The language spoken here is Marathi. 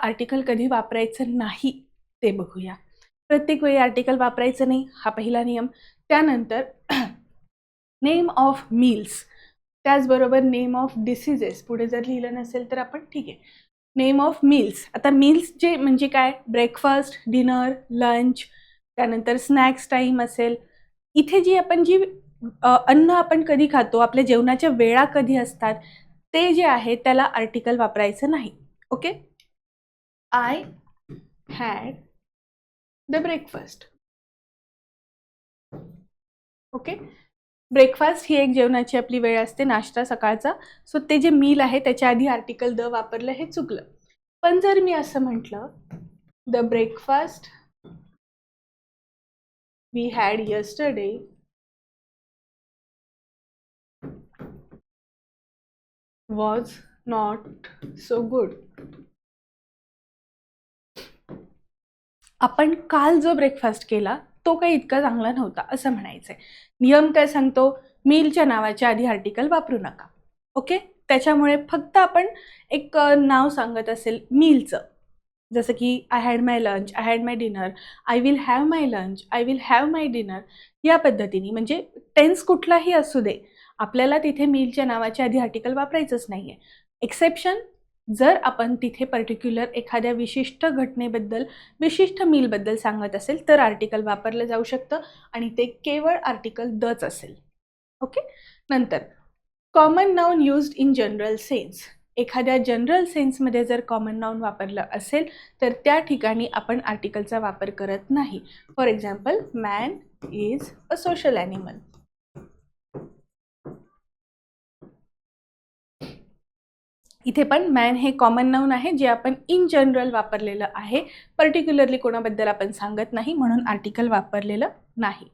आर्टिकल कधी वापरायचं नाही ते बघूया. प्रत्येक वेळी आर्टिकल वापरायचं नाही, हा पहिला नियम. त्यानंतर नेम ऑफ मील्स, त्याचबरोबर नेम ऑफ डिसीजेस पुढे जर लिहिलं नसेल तर आपण ठीक आहे. नेम ऑफ मील्स, आता मील्स जे म्हणजे काय, ब्रेकफास्ट, डिनर, लंच, त्यानंतर स्नॅक्स टाईम असेल. इथे जी अन्न आपण कधी खातो, आपल्या जेवणाच्या वेळा कधी असतात, ते जे आहे त्याला आर्टिकल वापरायचं नाही. Okay. I had the breakfast. Okay. Breakfast ही एक जेवणाची आपली वेळ असते, नाश्ता सकाळचा. सो ते जे मील आहे त्याच्या आधी आर्टिकल द वापरलं हे चुकलं. पण जर मी असं म्हटलं, the breakfast we had yesterday was not so good. आपण काल जो ब्रेकफास्ट केला तो काही इतका चांगला नव्हता असं म्हणायचंय. नियम काय सांगतो, मीलच्या नावाच्या आधी आर्टिकल वापरू नका. ओके. त्याच्यामुळे फक्त आपण एक नाव सांगत असेल मीलचं, जसं की I had my lunch, I had my dinner, I will have my lunch, I will have my dinner, या पद्धतीने. म्हणजे टेन्स कुठलाही असू दे, आपल्याला तिथे मीलच्या नावाच्या आधी आर्टिकल वापरायचंच नाहीये. एक्सेप्शन, जर आपण तिथे पर्टिक्युलर एखाद्या विशिष्ट घटनेबद्दल, विशिष्ट मीलबद्दल सांगत असेल तर आर्टिकल वापरलं जाऊ शकतं आणि ते केवळ आर्टिकल दच असेल. ओके. नंतर common noun used in general sense. एखाद्या जनरल सेन्समध्ये जर कॉमन नाउन वापरलं असेल तर त्या ठिकाणी आपण आर्टिकलचा वापर करत नाही. For example, man is a social animal. इथे पण मॅन हे कॉमन नाउन आहे जे आपण इन जनरल वापरलेलं आहे, पर्टिक्युलरली कोणाबद्दल आपण सांगत नाही म्हणून आर्टिकल वापरलेलं नाही.